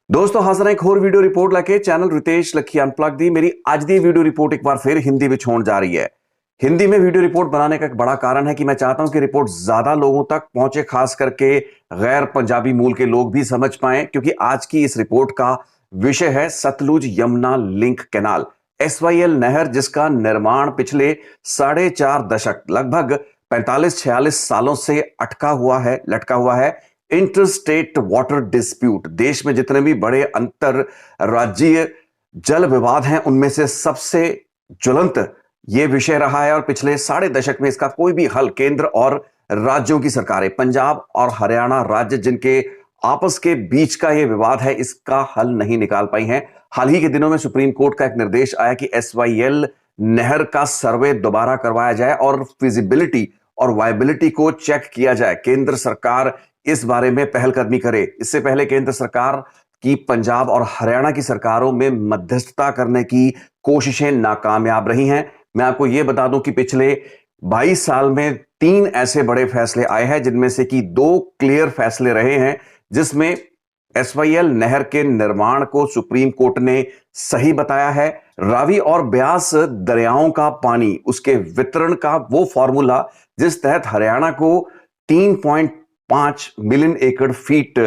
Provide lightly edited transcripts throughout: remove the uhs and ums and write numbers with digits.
ਦੋਸਤੋ ਹਾਜ਼ਰ ਹਾਂ ਇੱਕ ਹੋਰ ਵੀਡੀਓ ਰਿਪੋर्ट लेके चैनल रितेश लखी अनप्लग दी। मेरी आज दी वीडियो रिपोर्ट एक बार फिर हिंदी में होने जा रही है। हिंदी में वीडियो रिपोर्ट बनाने का एक बड़ा कारण है कि मैं चाहता हूं कि रिपोर्ट ज्यादा लोगों तक पहुंचे, खास करके गैर पंजाबी मूल के लोग भी समझ पाए, क्योंकि आज की इस रिपोर्ट का विषय है Sutlej Yamuna link canal, SYL नहर, जिसका निर्माण पिछले 4.5 दशक लगभग 45-46 सालों से लटका हुआ है। इंटर स्टेट वाटर डिस्प्यूट, देश में जितने भी बड़े अंतर राज्यीय जल विवाद हैं उनमें से सबसे ज्वलंत यह विषय रहा है और पिछले 6.5 दशक में इसका कोई भी हल केंद्र और राज्यों की सरकारें, पंजाब और हरियाणा राज्य जिनके आपस के बीच का यह विवाद है, इसका हल नहीं निकाल पाई हैं। हाल ही के दिनों में सुप्रीम कोर्ट का एक निर्देश आया कि एसवाईएल नहर का सर्वे दोबारा करवाया जाए और फिजिबिलिटी और वायबिलिटी को चेक किया जाए। केंद्र सरकार इस बारे में पहलकदमी करे। इससे पहले केंद्र सरकार की पंजाब और हरियाणा की सरकारों में मध्यस्थता करने की कोशिशें नाकामयाब रही हैं। मैं आपको यह बता दूं कि पिछले 22 साल में 3 ऐसे बड़े फैसले आए हैं, जिनमें से कि 2 क्लियर फैसले रहे हैं, जिसमें एसवाईएल नहर के निर्माण को सुप्रीम कोर्ट ने सही बताया है। रावी और ब्यास दरियाओं का पानी, उसके वितरण का वो फॉर्मूला जिस तहत हरियाणा को 3.5 मिलियन एकड़ फीट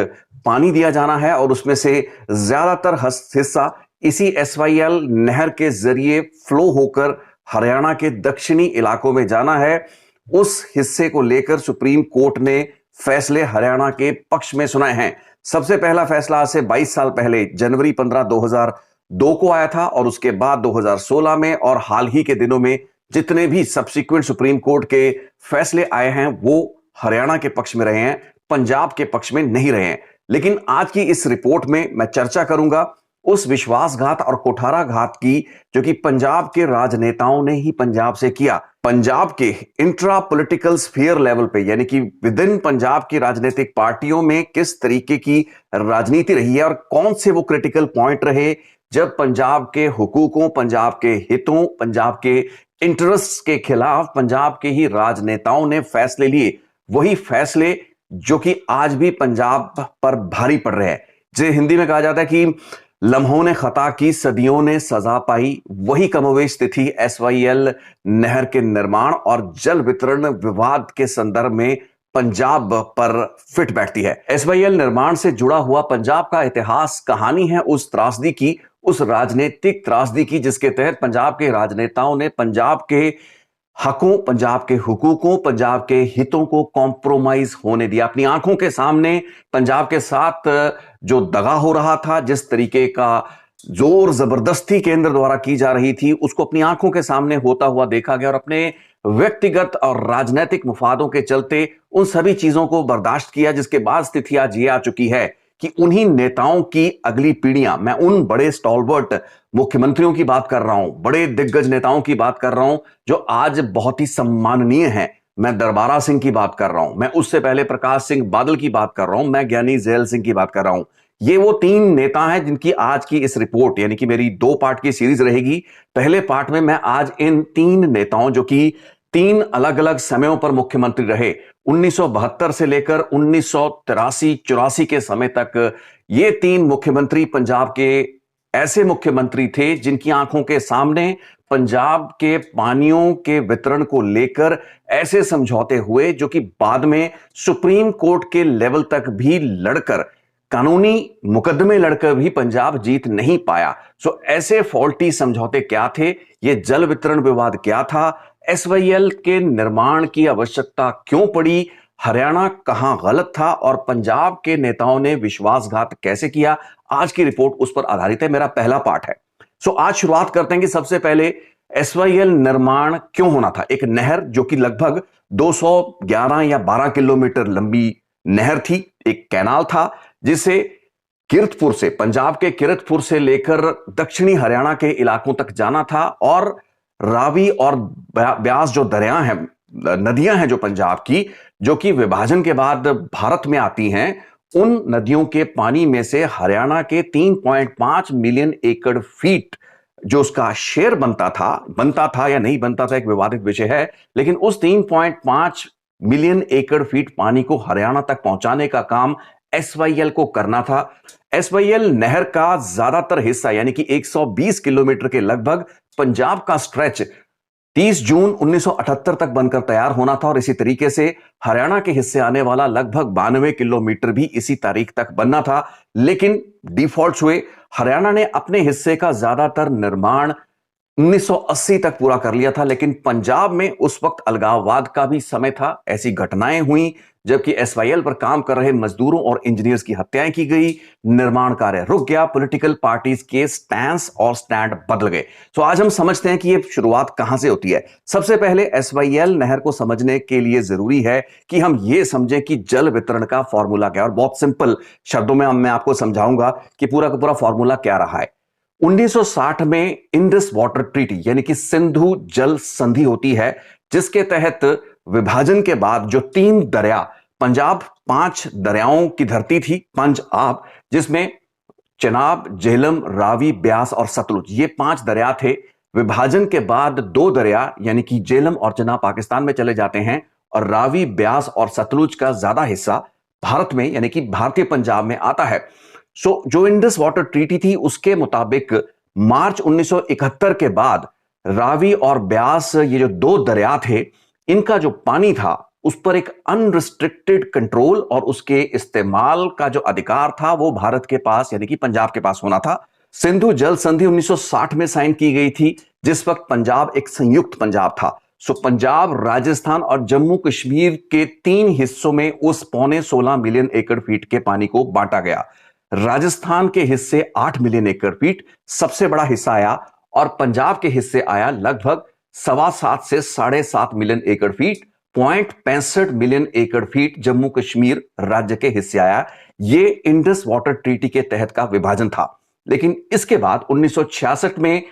पानी दिया जाना है और उसमें से ज्यादातर हिस्सा इसी एसवाईएल नहर के जरिए फ्लो होकर हरियाणा के दक्षिणी इलाकों में जाना है, उस हिस्से को लेकर सुप्रीम कोर्ट ने फैसले हरियाणा के पक्ष में सुनाए हैं। सबसे पहला फैसला आज से 22 साल पहले जनवरी 15, 2002 को आया था और उसके बाद 2016 में और हाल ही के दिनों में जितने भी सब्सिक्वेंट सुप्रीम कोर्ट के फैसले आए हैं वो हरियाणा के पक्ष में रहे हैं, पंजाब के पक्ष में नहीं रहे हैं। लेकिन आज की इस रिपोर्ट में मैं चर्चा करूंगा उस विश्वासघात और कुठाराघात की जो कि पंजाब के राजनेताओं ने ही पंजाब से किया। पंजाब के इंट्रा पॉलिटिकल स्फीयर लेवल पे, यानी कि विद इन पंजाब की राजनीतिक पार्टियों में किस तरीके की राजनीति रही है और कौन से वो क्रिटिकल पॉइंट रहे जब पंजाब के हुकूकों, पंजाब के हितों, पंजाब के इंटरेस्ट के खिलाफ पंजाब के ही राजनेताओं ने फैसले लिए। वही फैसले जो कि आज भी पंजाब पर भारी पड़ रहे हैं। जिसे हिंदी में कहा जाता है कि लम्हों ने खता की, सदियों ने सजा पाई, वही कमोवेश स्थिति एसवाईएल नहर के निर्माण और जल वितरण विवाद के संदर्भ में पंजाब पर फिट बैठती है। एसवाईएल निर्माण से जुड़ा हुआ पंजाब का इतिहास कहानी है उस त्रासदी की, उस राजनीतिक त्रासदी की जिसके तहत पंजाब के राजनेताओं ने पंजाब के हकों, पंजाब के हुकूकों, पंजाब के हितों को कॉम्प्रोमाइज होने दिया। अपनी आंखों के सामने पंजाब के साथ जो दगा हो रहा था, जिस तरीके का जोर जबरदस्ती केंद्र द्वारा की जा रही थी, उसको अपनी आंखों के सामने होता हुआ देखा गया और अपने व्यक्तिगत और राजनीतिक मुफादों के चलते उन सभी चीजों को बर्दाश्त किया, जिसके बाद स्थिति आज ये आ चुकी है कि उन्हीं नेताओं की अगली पीढ़ियां, मैं उन बड़े स्टॉलवर्ट मुख्यमंत्रियों की बात कर रहा हूं, बड़े दिग्गज नेताओं की बात कर रहा हूं जो आज बहुत ही सम्माननीय हैं। मैं दरबारा सिंह की बात कर रहा हूं, मैं उससे पहले प्रकाश सिंह बादल की बात कर रहा हूं, मैं ज्ञानी जैल सिंह की बात कर रहा हूं। ये वो 3 नेता हैं जिनकी आज की इस रिपोर्ट, यानी कि मेरी 2 पार्ट की सीरीज रहेगी। पहले पार्ट में मैं आज इन 3 नेताओं जो कि 3 अलग अलग समयों पर मुख्यमंत्री रहे, 1972 से लेकर 1983-84 के समय तक, ये 3 मुख्यमंत्री पंजाब के ऐसे मुख्यमंत्री थे जिनकी आंखों के सामने पंजाब के पानियों के वितरण को लेकर ऐसे समझौते हुए जो कि बाद में सुप्रीम कोर्ट के लेवल तक भी लड़कर, कानूनी मुकदमे लड़कर भी पंजाब जीत नहीं पाया। सो ऐसे फॉल्टी समझौते क्या थे, ये जल वितरण विवाद क्या था, एसवाईएल के निर्माण की आवश्यकता क्यों पड़ी, हरियाणा कहां गलत था और पंजाब के नेताओं ने विश्वासघात कैसे किया, आज की रिपोर्ट उस पर आधारित है। मेरा पहला पार्ट है। सो आज शुरुआत करते हैं कि सबसे पहले एसवाईएल निर्माण क्यों होना था। एक नहर जो कि लगभग 211 या 12 किलोमीटर लंबी नहर थी, एक कैनाल था जिसे किरतपुर से, पंजाब के किरतपुर से लेकर दक्षिणी हरियाणा के इलाकों तक जाना था और रावी और ब्यास जो दरिया हैं, नदियां हैं जो पंजाब की, जो कि विभाजन के बाद भारत में आती हैं, उन नदियों के पानी में से हरियाणा के 3.5 मिलियन एकड़ फीट जो उसका शेयर बनता था या नहीं बनता था एक विवादित विषय है, लेकिन उस 3.5 मिलियन एकड़ फीट पानी को हरियाणा तक पहुंचाने का काम एसवाईएल को करना था। एसवाईएल नहर का ज्यादातर हिस्सा यानी कि 120 किलोमीटर के लगभग पंजाब का स्ट्रेच 30 जून 1978 तक बनकर तैयार होना था और इसी तरीके से हरियाणा के हिस्से आने वाला लगभग 92 किलोमीटर भी इसी तारीख तक बनना था, लेकिन डिफॉल्ट हुए। हरियाणा ने अपने हिस्से का ज्यादातर निर्माण 1980 तक पूरा कर लिया था, लेकिन पंजाब में उस वक्त अलगाववाद का भी समय था। ऐसी घटनाएं हुई जबकि एसवाईएल पर काम कर रहे मजदूरों और इंजीनियर्स की हत्याएं की गई, निर्माण कार्य रुक गया, पॉलिटिकल पार्टीज के स्टैंड बदल गए। तो आज हम समझते हैं कि यह शुरुआत कहां से होती है। सबसे पहले एसवाईएल नहर को समझने के लिए जरूरी है कि हम यह समझें कि जल वितरण का फॉर्मूला क्या है, और बहुत सिंपल शब्दों में मैं आपको समझाऊंगा कि पूरा का पूरा फॉर्मूला क्या रहा है। 1960 में इंडस वाटर ट्रीटी यानी कि सिंधु जल संधि होती है, जिसके तहत विभाजन के बाद जो 3 दरिया, पंजाब 5 दरियाओं की धरती थी, पंजाब, जिसमें चेनाब, झेलम, रावी, ब्यास और सतलुज, ये 5 दरिया थे। विभाजन के बाद 2 दरिया यानी कि झेलम और चेनाब पाकिस्तान में चले जाते हैं और रावी, ब्यास और सतलुज का ज्यादा हिस्सा भारत में यानी कि भारतीय पंजाब में आता है। जो इंडस वाटर ट्रीटी थी उसके मुताबिक मार्च 1971 के बाद रावी और ब्यास, ये जो 2 दरिया थे, इनका जो पानी था उस पर एक अनरिस्ट्रिक्टेड कंट्रोल और उसके इस्तेमाल का जो अधिकार था वो भारत के पास यानी कि पंजाब के पास होना था। सिंधु जल संधि 1960 में साइन की गई थी, जिस वक्त पंजाब एक संयुक्त पंजाब था। पंजाब, राजस्थान और जम्मू कश्मीर के 3 हिस्सों में उस 16.25 मिलियन एकड़ फीट के पानी को बांटा गया। राजस्थान के हिस्से 8 मिलियन एकड़ फीट सबसे बड़ा हिस्सा आया और पंजाब के हिस्से आया लगभग 7.25 से 7.5 मिलियन एकड़ फीट। 0.65 मिलियन एकड़ फीट जम्मू कश्मीर राज्य के हिस्से आया। ये इंडस वाटर ट्रीटी के तहत का विभाजन था। लेकिन इसके बाद 1966 में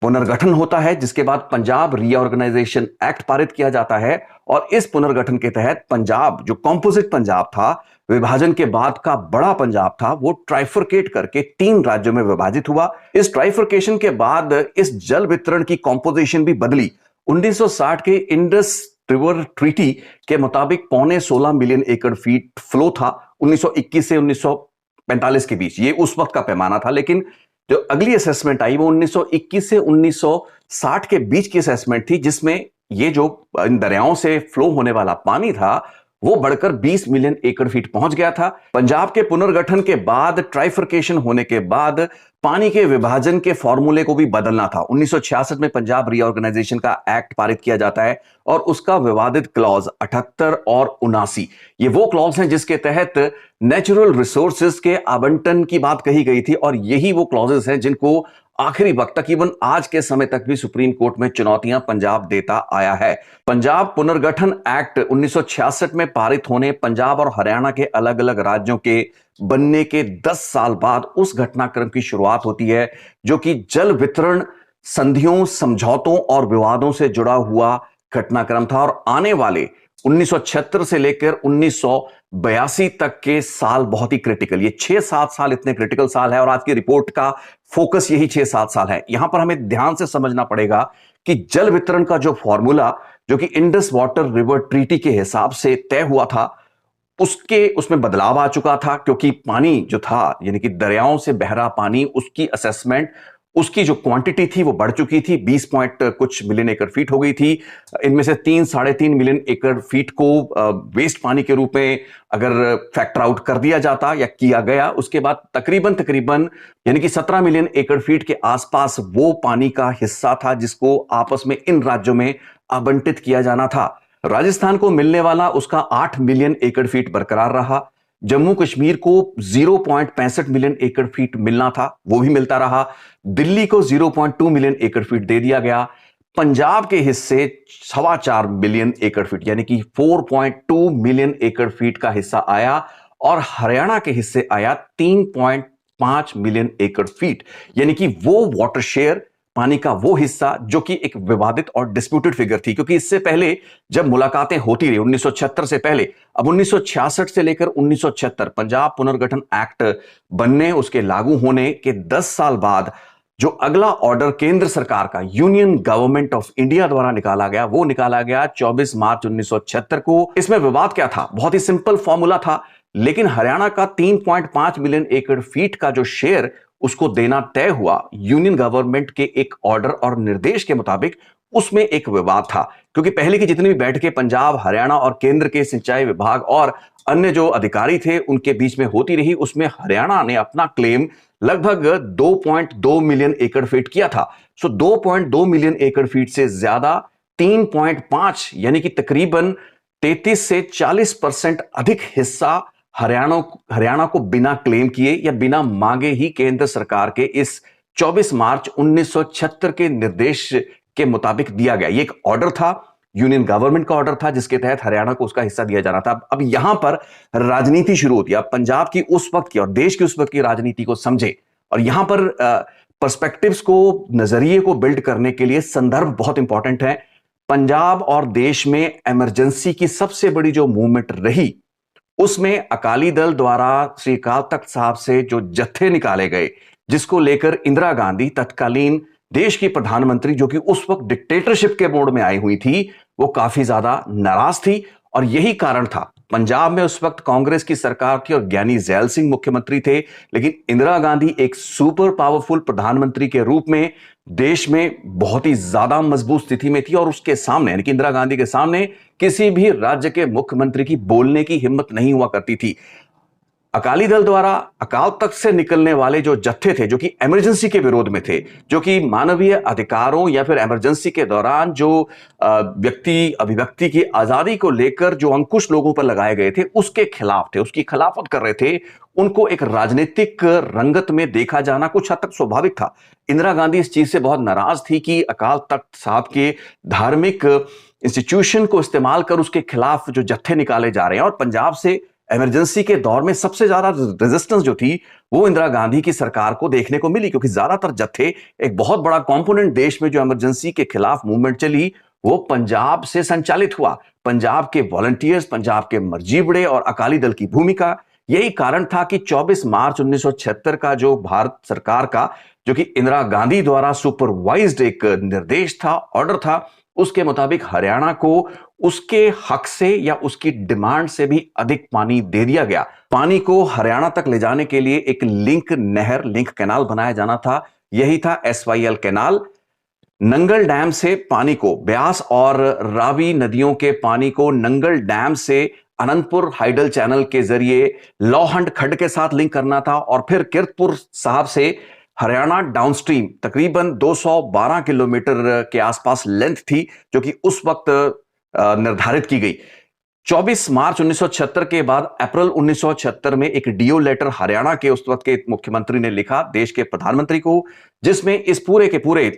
पुनर्गठन होता है, जिसके बाद पंजाब रीऑर्गेनाइजेशन एक्ट पारित किया जाता है और इस पुनर्गठन के तहत पंजाब, जो कॉम्पोजिट पंजाब था, विभाजन के बाद का बड़ा पंजाब था, वो ट्राइफरकेट करके 3 राज्यों में विभाजित हुआ। इस ट्राइफरकेशन के बाद इस जल वितरण की कॉम्पोजिशन भी बदली। 1960 के इंडस रिवर ट्रीटी के मुताबिक 16.25 मिलियन एकड़ फीट फ्लो था 1921 से 1945 के बीच। ये उस वक्त का पैमाना था, लेकिन जो अगली असेसमेंट आई वो 1921 से 1960 के बीच की असेसमेंट थी, जिसमें ये जो इन दरियाओं से फ्लो होने वाला पानी था वो बढ़कर 20 मिलियन एकड़ फीट पहुंच गया था। पंजाब के पुनर्गठन के बाद, ट्राइफरकेशन होने के बाद, पानी के विभाजन के फॉर्मूले को भी बदलना था। 1966 में पंजाब रीऑर्गेनाइजेशन का एक्ट पारित किया जाता है और उसका विवादित क्लॉज 78 और 79, ये वो क्लॉज हैं जिसके तहत नेचुरल रिसोर्सेज के आवंटन की बात कही गई थी और यही वो क्लॉजेस हैं जिनको आखिरी वक्त तक, इवन आज के समय तक भी सुप्रीम कोर्ट में चुनौतियां पंजाब देता आया है। पंजाब पुनर्गठन एक्ट 1966 में पारित होने, पंजाब और हरियाणा के अलग अलग राज्यों के बनने के 10 साल बाद उस घटनाक्रम की शुरुआत होती है जो कि जल वितरण संधियों, समझौतों और विवादों से जुड़ा हुआ घटनाक्रम था। और आने वाले 1976 से लेकर 1982 तक के साल बहुत ही क्रिटिकल, ये 6-7 साल इतने क्रिटिकल साल है और आज की रिपोर्ट का फोकस यही 6-7 साल है। यहां पर हमें ध्यान से समझना पड़ेगा कि जल वितरण का जो फॉर्मूला, जो कि इंडस वाटर रिवर ट्रीटी के हिसाब से तय हुआ था, उसमें बदलाव आ चुका था, क्योंकि पानी जो था यानी कि दरियाओं से बह रहा पानी, उसकी असेसमेंट, उसकी जो क्वांटिटी थी वो बढ़ चुकी थी, 20 पॉइंट कुछ मिलियन एकड़ फीट हो गई थी। इनमें से 3-3.5 मिलियन एकड़ फीट को वेस्ट पानी के रूप में अगर फैक्टर आउट कर दिया जाता या किया गया, उसके बाद तकरीबन यानी कि 17 मिलियन एकड़ फीट के आसपास वो पानी का हिस्सा था जिसको आपस में इन राज्यों में आवंटित किया जाना था। राजस्थान को मिलने वाला उसका 8 मिलियन एकड़ फीट बरकरार रहा। जम्मू कश्मीर को 0.65 मिलियन एकड़ फीट मिलना था, वो भी मिलता रहा। दिल्ली को 0.2 मिलियन एकड़ फीट दे दिया गया। पंजाब के हिस्से 4.25 मिलियन एकड़ फीट यानी कि 4.2 मिलियन एकड़ फीट का हिस्सा आया और हरियाणा के हिस्से आया 3.5 मिलियन एकड़ फीट, यानी कि वो वाटर शेयर, पानी का वो हिस्सा जो कि एक विवादित और डिस्प्यूटेड फिगर थी, क्योंकि इससे पहले जब मुलाकातें होती रही 1976 से पहले, अब 1966 से लेकर 1976 पंजाब पुनर्गठन एक्ट बनने, उसके लागू होने के 10 साल बाद जो अगला ऑर्डर केंद्र सरकार का यूनियन गवर्नमेंट ऑफ इंडिया द्वारा निकाला गया, वो निकाला गया 24 मार्च 1976 को। इसमें विवाद क्या था? बहुत ही सिंपल फॉर्मूला था, लेकिन हरियाणा का 3.5 मिलियन एकड़ फीट का जो शेयर उसको देना तय हुआ यूनियन गवर्नमेंट के एक ऑर्डर और निर्देश के मुताबिक, उसमें एक विवाद था। क्योंकि पहले की जितनी भी बैठकें पंजाब, हरियाणा और केंद्र के सिंचाई विभाग और अन्य जो अधिकारी थे उनके बीच में होती रही, उसमें हरियाणा ने अपना क्लेम लगभग 2.2 मिलियन एकड़ फीट किया था। सो 2.2 मिलियन एकड़ फीट से ज्यादा 3.5 यानी कि तकरीबन 33 से 40% अधिक हिस्सा हरियाणा को बिना क्लेम किए या बिना मांगे ही केंद्र सरकार के इस 24 मार्च 1976 के निर्देश के मुताबिक दिया गया। ये एक ऑर्डर था, यूनियन गवर्नमेंट का ऑर्डर था, जिसके तहत हरियाणा को उसका हिस्सा दिया जाना था। अब यहां पर राजनीति शुरू होती है। अब पंजाब की उस वक्त की और देश की उस वक्त की राजनीति को समझे और यहां पर पर्सपेक्टिव्स को, नजरिए को बिल्ड करने के लिए संदर्भ बहुत इंपॉर्टेंट है। पंजाब और देश में इमरजेंसी की सबसे बड़ी जो मूवमेंट रही, उसमें अकाली दल द्वारा श्री अकाल तख्त साहब से जो जत्थे निकाले गए, जिसको लेकर इंदिरा गांधी तत्कालीन देश की प्रधानमंत्री, जो कि उस वक्त डिक्टेटरशिप के मोड में आई हुई थी, वो काफी ज्यादा नाराज थी। और यही कारण था, पंजाब में उस वक्त कांग्रेस की सरकार थी और ज्ञानी जैल सिंह मुख्यमंत्री थे, लेकिन इंदिरा गांधी एक सुपर पावरफुल प्रधानमंत्री के रूप में देश में बहुत ही ज्यादा मजबूत स्थिति में थी और उसके सामने, यानी कि इंदिरा गांधी के सामने किसी भी राज्य के मुख्यमंत्री की बोलने की हिम्मत नहीं हुआ करती थी। अकाली दल द्वारा अकाल तख्त से निकलने वाले जो जत्थे थे, जो कि इमरजेंसी के विरोध में थे, जो कि मानवीय अधिकारों या फिर इमरजेंसी के दौरान जो व्यक्ति अभिव्यक्ति की आजादी को लेकर जो अंकुश लोगों पर लगाए गए थे, उसके खिलाफ थे, उसकी खिलाफत कर रहे थे, उनको एक राजनीतिक रंगत में देखा जाना कुछ हद तक स्वाभाविक था। इंदिरा गांधी इस चीज से बहुत नाराज थी कि अकाल तख्त साहब के धार्मिक इंस्टीट्यूशन को इस्तेमाल कर उसके खिलाफ जो जत्थे निकाले जा रहे हैं। और पंजाब से इमरजेंसी के दौर में सबसे ज्यादा रेजिस्टेंस जो थी वो इंदिरा गांधी की सरकार को देखने को मिली, क्योंकि ज्यादातर जत्थे, एक बहुत बड़ा कंपोनेंट देश में जो इमरजेंसी के खिलाफ मूवमेंट चली, वो पंजाब से संचालित हुआ। पंजाब के वॉलंटियर्स, पंजाब के मर्जीबड़े और अकाली दल की भूमिका, यही कारण था कि 24 मार्च 1976 का जो भारत सरकार का, जो कि इंदिरा गांधी द्वारा सुपरवाइज्ड एक निर्देश था, ऑर्डर था, उसके मुताबिक हरियाणा को उसके हक से या उसकी डिमांड से भी अधिक पानी दे दिया गया। पानी को हरियाणा तक ले जाने के लिए एक लिंक कैनाल बनाया जाना था, यही था SYL कैनाल। नंगल डैम से पानी को, ब्यास और रावी नदियों के पानी को नंगल डैम से अनंतपुर हाइडल चैनल के जरिए लोहंड खड्ड के साथ लिंक करना था और फिर कीरतपुर साहब से हरियाणा डाउनस्ट्रीम तकरीबन 212 किलोमीटर के आसपास लेंथ थी, जो कि उस वक्त निर्धारित की गई। 24 मार्च 1976 के बाद अप्रैल 1976 में एक डीओ लेटर हरियाणा के उस वक्त के मुख्यमंत्री ने लिखा देश के प्रधानमंत्री को, जिसमें इस पूरे के पूरे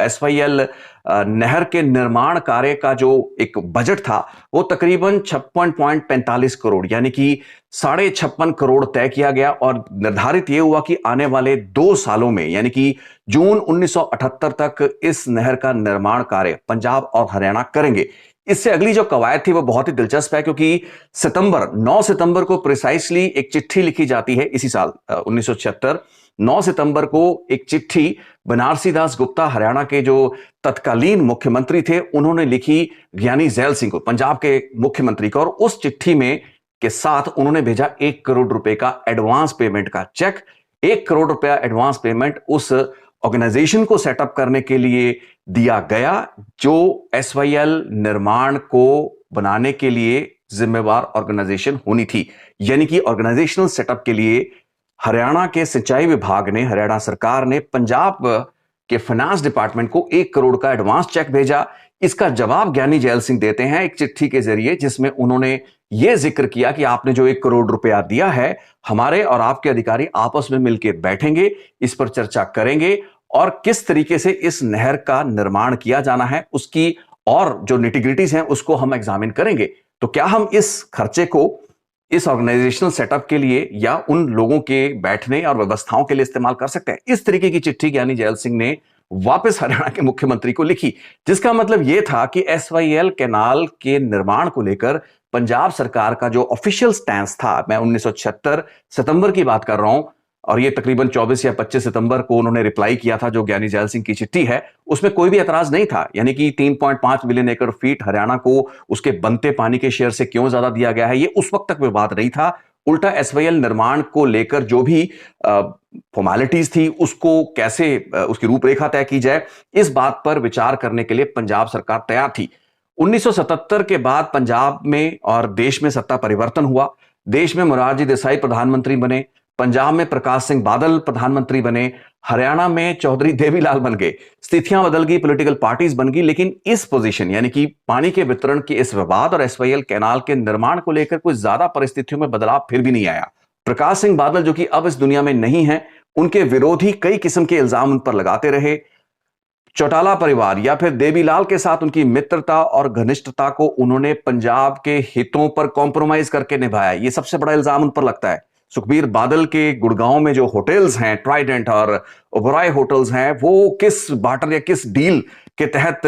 SYL नहर के निर्माण कार्य का जो एक बजट था वो तकरीबन 56.45 करोड़ यानी कि 56.5 करोड़ तय किया गया। और निर्धारित यह हुआ कि आने वाले 2 सालों में, यानी कि जून 1978 तक इस नहर का निर्माण कार्य पंजाब और हरियाणा करेंगे। इससे अगली जो कवायद थी वो बहुत ही दिलचस्प है, क्योंकि 9 सितंबर को प्रिसाइसली एक चिट्ठी लिखी जाती है इसी साल 1976। 9 सितंबर को एक चिट्ठी बनारसी दास गुप्ता, हरियाणा के जो तत्कालीन मुख्यमंत्री थे, उन्होंने लिखी ज्ञानी जैल सिंह को, पंजाब के मुख्यमंत्री को, और उस चिट्ठी में के साथ उन्होंने भेजा 1 करोड़ रुपए का एडवांस पेमेंट का चेक। 1 करोड़ रुपया एडवांस पेमेंट उस ऑर्गेनाइजेशन को सेटअप करने के लिए दिया गया, जो SYL निर्माण को बनाने के लिए जिम्मेवार ऑर्गेनाइजेशन होनी थी। यानी कि ऑर्गेनाइजेशनल सेटअप के लिए हरियाणा के सिंचाई विभाग ने, हरियाणा सरकार ने पंजाब के फाइनेंस डिपार्टमेंट को 1 करोड़ का एडवांस चेक भेजा। इसका जवाब ज्ञानी जैल सिंह देते हैं एक चिट्ठी के जरिए, जिसमें उन्होंने यह जिक्र किया कि आपने जो 1 करोड़ रुपया दिया है, हमारे और आपके अधिकारी आपस में मिलकर बैठेंगे, इस पर चर्चा करेंगे और किस तरीके से इस नहर का निर्माण किया जाना है, उसकी और जो निटिग्रिटीज हैं उसको हम एग्जामिन करेंगे। तो क्या हम इस खर्चे को इस ऑर्गेनाइजेशनल सेटअप के लिए या उन लोगों के बैठने और व्यवस्थाओं के लिए इस्तेमाल कर सकते हैं? इस तरीके की चिट्ठी ज्ञानी जैल सिंह ने वापस हरियाणा के मुख्यमंत्री को लिखी, जिसका मतलब यह था कि SYL कैनाल के निर्माण को लेकर पंजाब सरकार का जो ऑफिशियल स्टैंस था, मैं 1976 सितंबर की बात कर रहा हूं, और ये तकरीबन 24 या 25 सितंबर को उन्होंने रिप्लाई किया था, जो ज्ञानी जैल सिंह की चिट्ठी है, उसमें कोई भी एतराज नहीं था। यानी कि 3.5 मिलियन एकड़ फीट हरियाणा को उसके बनते पानी के शेयर से क्यों ज्यादा दिया गया है, ये उस वक्त तक विवाद नहीं था। उल्टा एसवाईएल निर्माण को लेकर जो भी फॉर्मेलिटीज थी उसको कैसे उसकी रूपरेखा तय की जाए, इस बात पर विचार करने के लिए पंजाब सरकार तैयार थी। 1977 के बाद पंजाब में और देश में सत्ता परिवर्तन हुआ। देश में मोरारजी देसाई प्रधानमंत्री बने, पंजाब में प्रकाश सिंह बादल प्रधानमंत्री बने, हरियाणा में चौधरी देवीलाल बन गए। स्थितियां बदल गई, पॉलिटिकल पार्टीज बन गई, लेकिन इस पोजीशन यानी कि पानी के वितरण के इस विवाद और एसवाईएल कैनाल के निर्माण को लेकर कुछ ज्यादा परिस्थितियों में बदलाव फिर भी नहीं आया। प्रकाश सिंह बादल, जो कि अब इस दुनिया में नहीं है, उनके विरोधी कई किस्म के इल्जाम उन पर लगाते रहे। चौटाला परिवार या फिर देवीलाल के साथ उनकी मित्रता और घनिष्ठता को उन्होंने पंजाब के हितों पर कॉम्प्रोमाइज करके निभाया, ये सबसे बड़ा इल्जाम उन पर लगता है। सुखबीर बादल के गुड़गांव में जो होटल्स हैं, ट्राइडेंट और ओबराय होटल्स हैं, वो किस बार्टर या किस डील के तहत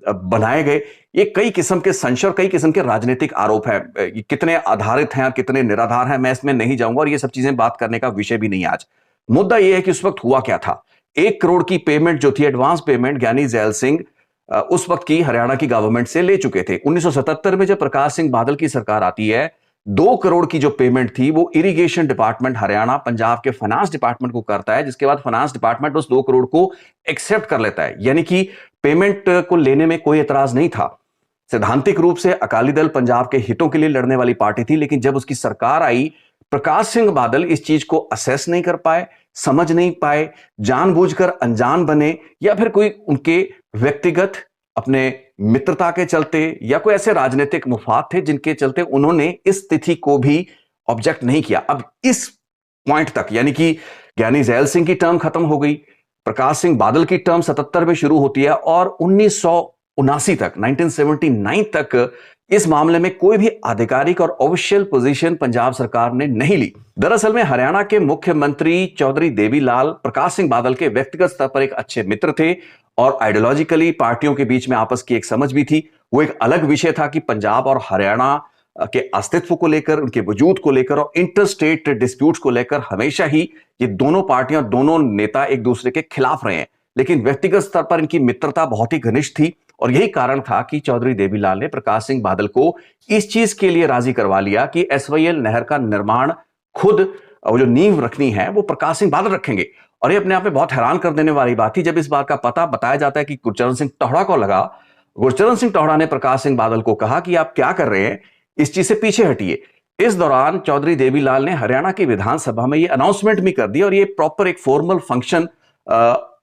बनाए गए, ये कई किस्म के संशय और कई किस्म के राजनीतिक आरोप है। कितने आधारित हैं और कितने निराधार हैं, मैं इसमें नहीं जाऊंगा और ये सब चीजें बात करने का विषय भी नहीं आज। मुद्दा यह है कि उस वक्त हुआ क्या था। 1 करोड़ की पेमेंट जो थी, एडवांस पेमेंट, ज्ञानी जैल सिंह उस वक्त की हरियाणा की गवर्नमेंट से ले चुके थे। 1977 में जब प्रकाश सिंह बादल की सरकार आती है, 2 करोड़ की जो पेमेंट थी वो इरिगेशन डिपार्टमेंट हरियाणा पंजाब के फाइनेंस डिपार्टमेंट को करता है, जिसके बाद फाइनेंस डिपार्टमेंट उस 2 करोड़ को एक्सेप्ट कर लेता है। यानी कि पेमेंट को लेने में कोई एतराज नहीं था। सैद्धांतिक रूप से अकाली दल पंजाब के हितों के लिए लड़ने वाली पार्टी थी, लेकिन जब उसकी सरकार आई, प्रकाश सिंह बादल इस चीज को असेस नहीं कर पाए, समझ नहीं पाए, जानबूझकर अनजान बने या फिर कोई उनके व्यक्तिगत अपने मित्रता के चलते या कोई ऐसे राजनीतिक मुफाद थे जिनके चलते उन्होंने इस तिथि को भी ऑब्जेक्ट नहीं किया। अब इस पॉइंट तक, यानी कि ज्ञानी जैल सिंह की टर्म खत्म हो गई, प्रकाश सिंह बादल की टर्म 77 में शुरू होती है और 1979 तक, 1979 तक इस मामले में कोई भी आधिकारिक और ऑफिशियल पोजीशन पंजाब सरकार ने नहीं ली। दरअसल में हरियाणा के मुख्यमंत्री चौधरी देवीलाल प्रकाश सिंह बादल के व्यक्तिगत स्तर पर एक अच्छे मित्र थे और आइडियोलॉजिकली पार्टियों के बीच में आपस की एक समझ भी थी। वो एक अलग विषय था कि पंजाब और हरियाणा के अस्तित्व को लेकर, उनके वजूद को लेकर और इंटर स्टेट डिस्प्यूट्स को लेकर हमेशा ही ये दोनों पार्टियां, दोनों नेता एक दूसरे के खिलाफ रहे हैं, लेकिन व्यक्तिगत स्तर पर इनकी मित्रता बहुत ही घनिष्ठ थी और यही कारण था कि चौधरी देवीलाल ने प्रकाश सिंह बादल को इस चीज के लिए राजी करवा लिया कि एसवाईएल नहर का निर्माण खुद वो जो नींव रखनी है वो प्रकाश सिंह बादल रखेंगे। और ये अपने आप में बहुत हैरान कर देने वाली बात थी जब इस बात का पता बताया जाता है कि गुरचरण सिंह तोहड़ा को लगा। गुरचरण सिंह तोहड़ा ने प्रकाश सिंह बादल को कहा कि आप क्या कर रहे हैं, इस चीज से पीछे हटिए। इस दौरान चौधरी देवीलाल ने हरियाणा की विधानसभा में ये अनाउंसमेंट भी कर दी और ये प्रॉपर एक फॉर्मल फंक्शन,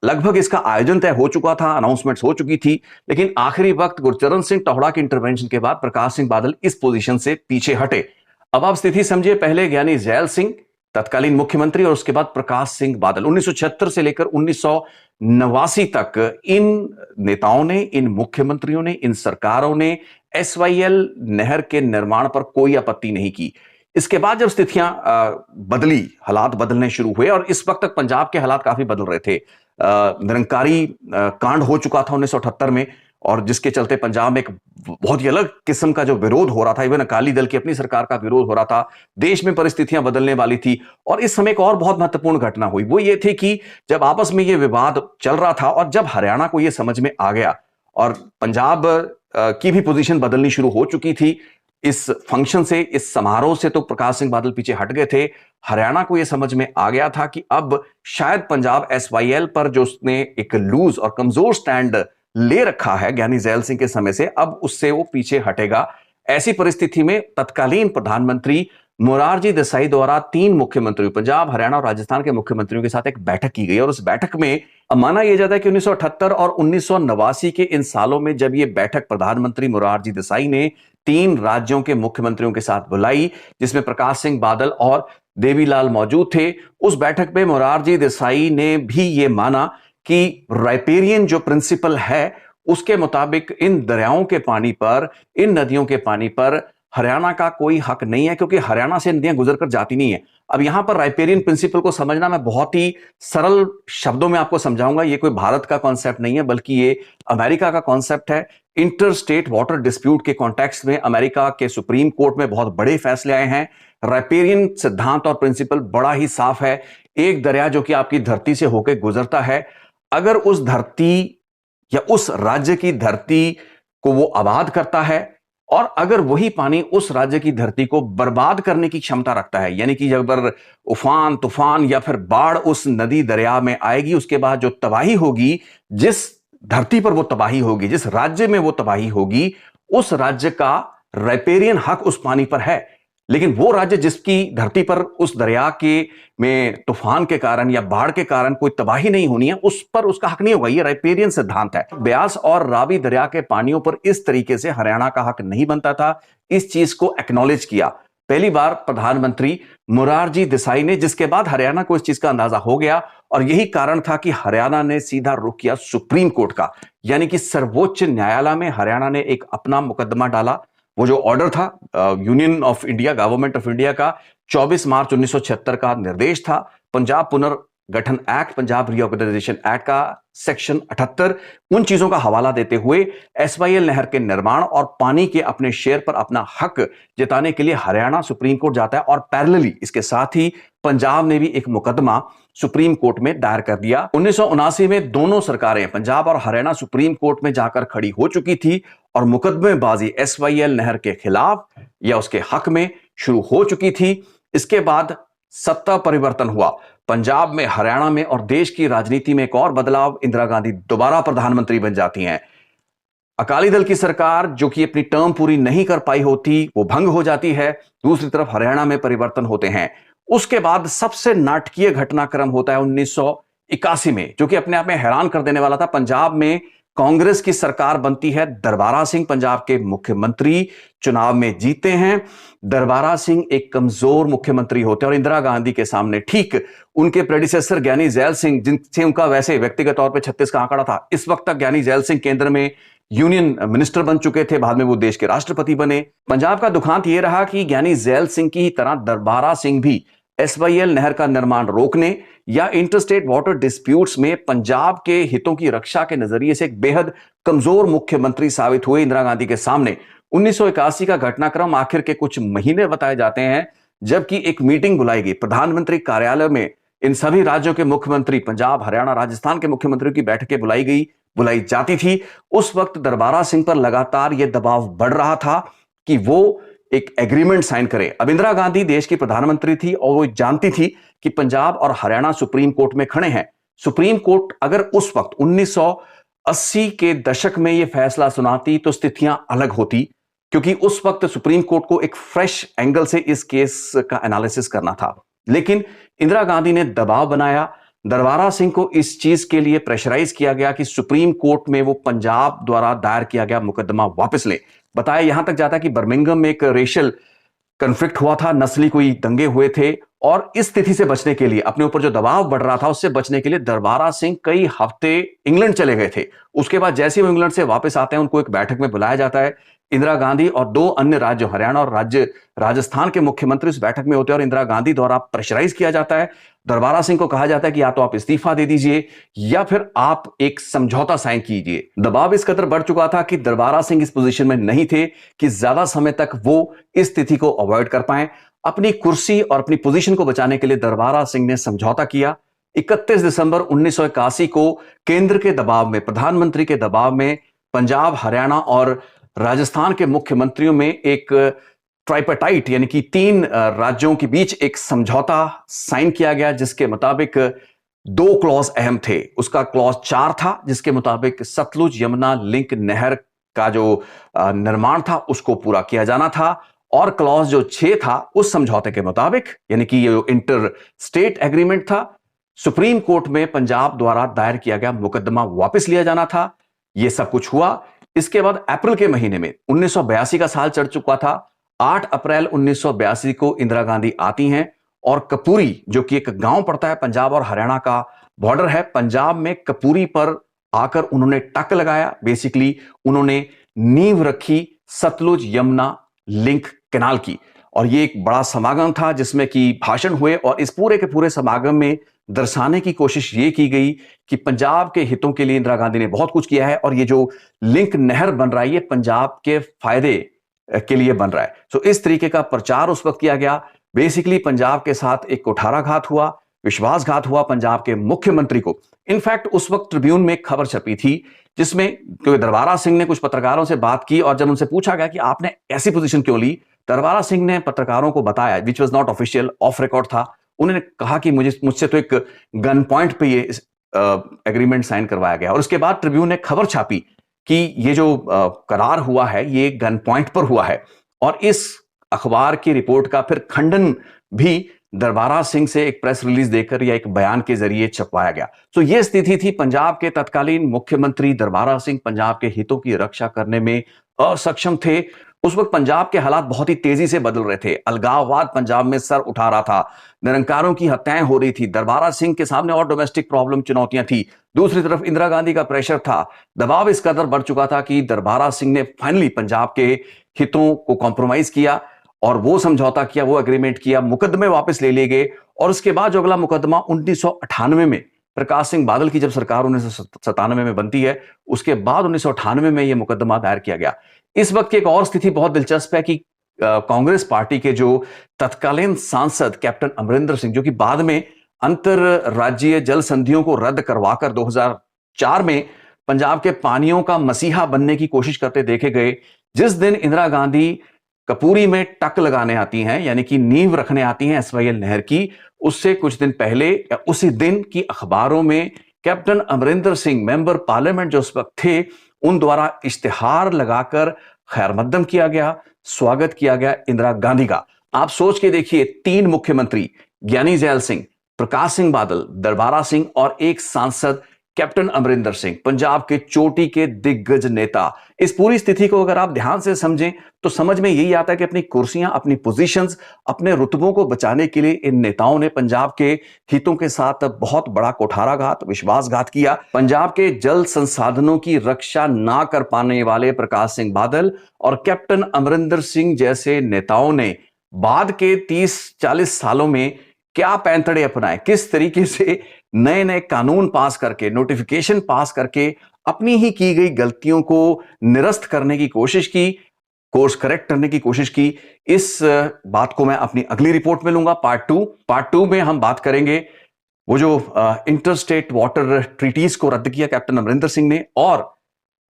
लगभग इसका आयोजन तय हो चुका था, अनाउंसमेंट्स हो चुकी थी, लेकिन आखिरी वक्त गुरचरण सिंह तोहड़ा के इंटरवेंशन के बाद प्रकाश सिंह बादल इस पोजीशन से पीछे हटे। अब आप स्थिति समझिए, पहले ज्ञानी जैल सिंह तत्कालीन मुख्यमंत्री और उसके बाद प्रकाश सिंह बादल। 1976 से लेकर 1989 तक इन नेताओं ने, इन मुख्यमंत्रियों ने, इन सरकारों ने एसवाईएल नहर के निर्माण पर कोई आपत्ति नहीं की। इसके बाद जब स्थितियां बदली, हालात बदलने शुरू हुए और इस वक्त तक पंजाब के हालात काफी बदल रहे थे। निरंकारी कांड हो चुका था 1978 में और जिसके चलते पंजाब में एक बहुत ही अलग किस्म का जो विरोध हो रहा था, इवन अकाली दल की अपनी सरकार का विरोध हो रहा था, देश में परिस्थितियां बदलने वाली थी। और इस समय एक और बहुत महत्वपूर्ण घटना हुई, वो ये थी कि जब आपस में ये विवाद चल रहा था और जब हरियाणा को ये समझ में आ गया और पंजाब की भी पोजीशन बदलनी शुरू हो चुकी थी, इस फंक्शन से, इस समारोह से तो प्रकाश सिंह बादल पीछे हट गए थे। हरियाणा को यह समझ में आ गया था कि अब शायद पंजाब एसवाईएल पर जो उसने एक लूज और कमजोर स्टैंड ले रखा है ज्ञानी जैल सिंह के समय से, अब उससे वो पीछे हटेगा। ऐसी परिस्थिति में तत्कालीन प्रधानमंत्री मोरारजी देसाई द्वारा 3 मुख्यमंत्रियों, पंजाब, हरियाणा और राजस्थान के मुख्यमंत्रियों के साथ एक बैठक की गई और उस बैठक में माना यह जाता है कि 1978 और 1989 के इन सालों में जब यह बैठक प्रधानमंत्री मोरारजी देसाई ने 3 राज्यों के मुख्यमंत्रियों के साथ बुलाई, जिसमें प्रकाश सिंह बादल और देवीलाल मौजूद थे, उस बैठक में मोरारजी देसाई ने भी यह माना कि राइपेरियन जो प्रिंसिपल है उसके मुताबिक इन दरियाओं के पानी पर, इन नदियों के पानी पर हरियाणा का कोई हक नहीं है, क्योंकि हरियाणा से नदियां गुजरकर जाती नहीं है। अब यहां पर राइपेरियन प्रिंसिपल को समझना मैं बहुत ही सरल शब्दों में आपको समझाऊंगा। ये कोई भारत का कॉन्सेप्ट नहीं है, बल्कि ये अमेरिका का कॉन्सेप्ट है। इंटर स्टेट वाटर डिस्प्यूट के कॉन्टेक्स्ट में अमेरिका के सुप्रीम कोर्ट में बहुत बड़े फैसले आए हैं। राइपेरियन सिद्धांत और प्रिंसिपल बड़ा ही साफ है। एक दरिया जो कि आपकी धरती से होकर गुजरता है, अगर उस धरती या उस राज्य की धरती को वो आबाद करता है और अगर वही पानी उस राज्य की धरती को बर्बाद करने की क्षमता रखता है, यानी कि अगर उफान, तूफान या फिर बाढ़ उस नदी दरिया में आएगी, उसके बाद जो तबाही होगी, जिस धरती पर वो तबाही होगी, जिस राज्य में वो तबाही होगी, उस राज्य का राइपेरियन हक उस पानी पर है। लेकिन वो राज्य जिसकी धरती पर उस दरिया के में तूफान के कारण या बाढ़ के कारण कोई तबाही नहीं होनी है, उस पर उसका हक नहीं होगा। ये राइपेरियन सिद्धांत है। ब्यास और रावी दरिया के पानियों पर इस तरीके से हरियाणा का हक नहीं बनता था। इस चीज को एक्नॉलेज किया पहली बार प्रधानमंत्री मोरारजी देसाई ने, जिसके बाद हरियाणा को इस चीज का अंदाजा हो गया और यही कारण था कि हरियाणा ने सीधा रुख किया सुप्रीम कोर्ट का, यानी कि सर्वोच्च न्यायालय में हरियाणा ने एक अपना मुकदमा डाला। वो जो ऑर्डर था union of India, government of India का 24 मार्च 1976 का निर्देश था, पंजाब पुनर्गठन एक्ट, पंजाब रीऑर्गेनाइजेशन एक्ट का सेक्शन 78, उन चीजों का हवाला देते हुए एसवाईएल नहर के निर्माण और पानी के अपने शेयर पर अपना हक जताने के लिए हरियाणा सुप्रीम कोर्ट जाता है। और पैरेलली इसके साथ ही पंजाब ने भी एक मुकदमा सुप्रीम कोर्ट में दायर कर दिया। 1979 में दोनों सरकारें, पंजाब और हरियाणा, सुप्रीम कोर्ट में जाकर खड़ी हो चुकी थी और मुकदमेबाजी एसवाईएल नहर के खिलाफ या उसके हक में शुरू हो चुकी थी। इसके बाद सत्ता परिवर्तन हुआ पंजाब में, हरियाणा में, और देश की राजनीति में एक और बदलाव। इंदिरा गांधी दोबारा प्रधानमंत्री बन जाती हैं। अकाली दल की सरकार जो कि अपनी टर्म पूरी नहीं कर पाई होती, वो भंग हो जाती है। दूसरी तरफ हरियाणा में परिवर्तन होते हैं। उसके बाद सबसे नाटकीय घटनाक्रम होता है 1981 में, जो कि अपने आप में हैरान कर देने वाला था। पंजाब में कांग्रेस की सरकार बनती है। दरबारा सिंह पंजाब के मुख्यमंत्री चुनाव में जीते हैं। दरबारा सिंह एक कमजोर मुख्यमंत्री होते हैं और इंदिरा गांधी के सामने ठीक उनके प्रेडिसेसर ज्ञानी जैल सिंह, जिनसे उनका वैसे व्यक्तिगत तौर पे 36 का आंकड़ा था, इस वक्त तक ज्ञानी जैल सिंह केंद्र में यूनियन मिनिस्टर बन चुके थे। बाद में वो देश के राष्ट्रपति बने। पंजाब का दुखांत यह रहा कि ज्ञानी जैल सिंह की तरह दरबारा सिंह भी एसवाईएल नहर का निर्माण रोकने या इंटरस्टेट वाटर डिस्प्यूट्स में पंजाब के हितों की रक्षा के नजरिए से एक बेहद कमजोर मुख्यमंत्री साबित हुए इंदिरा गांधी के सामने। 1981 का घटनाक्रम आखिर के कुछ महीने बताए जाते हैं, जबकि एक मीटिंग बुलाई गई प्रधानमंत्री कार्यालय में। इन सभी राज्यों के मुख्यमंत्री, पंजाब, हरियाणा, राजस्थान के मुख्यमंत्रियों की बैठकें बुलाई जाती थी। उस वक्त दरबारा सिंह पर लगातार यह दबाव बढ़ रहा था कि वो एक एग्रीमेंट साइन करे। अब इंदिरा गांधी देश की प्रधानमंत्री थी और वो जानती थी कि पंजाब और हरियाणा सुप्रीम कोर्ट में खड़े हैं। सुप्रीम कोर्ट अगर उस वक्त 1980 के दशक में यह फैसला सुनाती तो स्थितियां अलग होती, क्योंकि उस वक्त सुप्रीम कोर्ट को एक फ्रेश एंगल से इस केस का एनालिसिस करना था। लेकिन इंदिरा गांधी ने दबाव बनाया। दरबारा सिंह को इस चीज के लिए प्रेशराइज किया गया कि सुप्रीम कोर्ट में वो पंजाब द्वारा दायर किया गया मुकदमा वापस ले। बताया यहां तक जाता है कि बर्मिंघम में एक रेशियल कन्फ्लिक्ट हुआ था, नस्ली कोई दंगे हुए थे, और इस स्थिति से बचने के लिए, अपने ऊपर जो दबाव बढ़ रहा था उससे बचने के लिए दरबारा सिंह कई हफ्ते इंग्लैंड चले गए थे। उसके बाद जैसे वो इंग्लैंड से वापस आते हैं, उनको एक बैठक में बुलाया जाता है। इंदिरा गांधी और दो अन्य राज्य, हरियाणा और राजस्थान के मुख्यमंत्री उस बैठक में होते हैं और इंदिरा गांधी द्वारा प्रेशराइज किया जाता है। दरबारा सिंह को कहा जाता है कि या तो आप इस्तीफा दे दीजिए या फिर आप एक समझौता साइन कीजिए। दबाव इस कदर बढ़ चुका था कि दरबारा सिंह इस पोजीशन में नहीं थे कि ज्यादा समय तक वो इस स्थिति को अवॉइड कर पाए। अपनी कुर्सी और अपनी पोजीशन को बचाने के लिए दरबारा सिंह ने समझौता किया। 31 दिसंबर 1981 को केंद्र के दबाव में, प्रधानमंत्री के दबाव में, पंजाब, हरियाणा और राजस्थान के मुख्यमंत्रियों में एक ट्राइपार्टाइट यानी कि 3 राज्यों के बीच एक समझौता साइन किया गया, जिसके मुताबिक 2 क्लॉज अहम थे। उसका क्लॉज 4 था, जिसके मुताबिक सतलुज यमुना लिंक नहर का जो निर्माण था उसको पूरा किया जाना था, और क्लॉज जो 6 था उस समझौते के मुताबिक, यानी कि ये इंटर स्टेट एग्रीमेंट था, सुप्रीम कोर्ट में पंजाब द्वारा दायर किया गया मुकदमा वापस लिया जाना था। यह सब कुछ हुआ। इसके बाद अप्रैल के महीने में 1982 का साल चढ़ चुका था। 8 अप्रैल 1982 को इंदिरा गांधी आती हैं और कपूरी, जो कि एक गांव पड़ता है पंजाब और हरियाणा का बॉर्डर है, पंजाब में कपूरी पर आकर उन्होंने टक लगाया। बेसिकली उन्होंने नींव रखी सतलुज यमुना लिंक कैनाल की, और ये एक बड़ा समागम था जिसमें कि भाषण हुए, और इस पूरे के पूरे समागम में दर्शाने की कोशिश ये की गई कि पंजाब के हितों के लिए इंदिरा गांधी ने बहुत कुछ किया है और ये जो लिंक नहर बन रहा है ये पंजाब के फायदे के लिए बन रहा है। तो इस तरीके का प्रचार उस वक्त किया गया। बेसिकली पंजाब के साथ एक कुठाराघात हुआ। विश्वासघात हुआ पंजाब के मुख्यमंत्री को। इनफैक्ट उस वक्त ट्रिब्यून में एक खबर छपी थी जिसमें क्योंकि दरबारा सिंह ने कुछ पत्रकारों से बात की और जब उनसे पूछा गया कि आपने ऐसी पोजीशन क्यों ली, दरबारा सिंह ने पत्रकारों को बताया, which was not official, of record था, उन्होंने कहा कि मुझसे तो एक गन पॉइंट पे ये एग्रीमेंट साइन करवाया गया। और उसके बाद ट्रिब्यून ने खबर छापी कि ये जो करार हुआ है ये गन पॉइंट पर हुआ है। और इस अखबार की रिपोर्ट का फिर खंडन भी दरबारा सिंह से एक प्रेस रिलीज देकर या एक बयान के जरिए छपवाया गया। तो यह स्थिति थी, पंजाब के तत्कालीन मुख्यमंत्री दरबारा सिंह पंजाब के हितों की रक्षा करने में असक्षम थे। उस वक्त पंजाब के हालात बहुत ही तेजी से बदल रहे थे, अलगाववाद पंजाब में सर उठा रहा था, निरंकारों की हत्याएं हो रही थी, दरबारा सिंह के सामने और डोमेस्टिक प्रॉब्लम चुनौतियां थी, दूसरी तरफ इंदिरा गांधी का प्रेशर था, दबाव इस कदर बढ़ चुका था कि दरबारा सिंह ने फाइनली पंजाब के हितों को कॉम्प्रोमाइज किया और वो समझौता किया, वो एग्रीमेंट किया, मुकदमे वापस ले लिए गए। और उसके बाद जो अगला मुकदमा 1998 में प्रकाश सिंह बादल की जब सरकार 1997 में बनती है, उसके बाद 1998 में यह मुकदमा दायर किया गया। इस वक्त की एक और स्थिति बहुत दिलचस्प है कि कांग्रेस पार्टी के जो तत्कालीन सांसद कैप्टन अमरिंदर सिंह, जो कि बाद में अंतर राज्यीय जल संधियों को रद्द करवाकर 2004 में पंजाब के पानियों का मसीहा बनने की कोशिश करते देखे गए, जिस दिन इंदिरा गांधी कपूरी में टक लगाने आती हैं, यानी कि नींव रखने आती हैं एसवाईएल नहर की, उससे कुछ दिन पहले या उसी दिन की अखबारों में captain Amarinder Singh, member parliament जो उस वक्त थे, उन द्वारा इश्तिहार लगाकर खैर मकदम किया गया, स्वागत किया गया इंदिरा गांधी का। आप सोच के देखिए, 3 मुख्यमंत्री, ज्ञानी जैल सिंह, प्रकाश सिंह बादल, दरबारा सिंह और एक सांसद कैप्टन अमरिंदर सिंह, पंजाब के चोटी के दिग्गज नेता। इस पूरी स्थिति को अगर आप ध्यान से समझें तो समझ में यही आता है कि अपनी कुर्सियां, अपनी पोजीशंस, अपने रुतबों को बचाने के लिए इन नेताओं ने पंजाब के हितों के साथ बहुत बड़ा कुठाराघात, विश्वासघात किया। पंजाब के जल संसाधनों की रक्षा ना कर पाने वाले प्रकाश सिंह बादल और कैप्टन अमरिंदर सिंह जैसे नेताओं ने बाद के 30-40 सालों में क्या पैंतड़े अपनाए, किस तरीके से नए नए कानून पास करके, नोटिफिकेशन पास करके अपनी ही की गई गलतियों को निरस्त करने की कोशिश की, कोर्स करेक्ट करने की कोशिश की। इस बात को मैं अपनी अगली रिपोर्ट में लूंगा, पार्ट टू में हम बात करेंगे वो जो इंटरस्टेट वाटर ट्रीटीज को रद्द किया कैप्टन अमरिंदर सिंह ने, और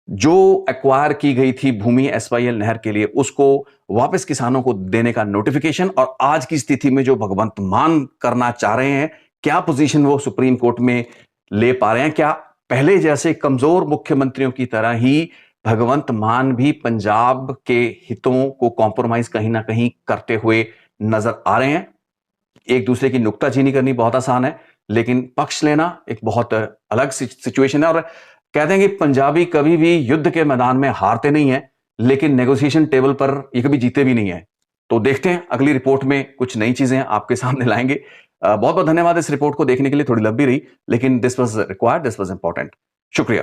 जो एक्वायर की गई थी भूमि एसवाईएल नहर के लिए, उसको वापस किसानों को देने का नोटिफिकेशन, और आज की स्थिति में जो भगवंत मान करना चाह रहे हैं, क्या पोजीशन वो सुप्रीम कोर्ट में ले पा रहे हैं, क्या पहले जैसे कमजोर मुख्यमंत्रियों की तरह ही भगवंत मान भी पंजाब के हितों को कॉम्प्रोमाइज कहीं ना कहीं करते हुए नजर आ रहे हैं। एक दूसरे की नुक्ताचीनी करनी बहुत आसान है, लेकिन पक्ष लेना एक बहुत अलग सिचुएशन है। और कहते हैं कि पंजाबी कभी भी युद्ध के मैदान में हारते नहीं है, लेकिन नेगोशिएशन टेबल पर ये कभी जीते भी नहीं है। तो देखते हैं अगली रिपोर्ट में कुछ नई चीजें आपके सामने लाएंगे। बहुत बहुत धन्यवाद इस रिपोर्ट को देखने के लिए, थोड़ी लंबी रही, लेकिन this was required, this was important. शुक्रिया।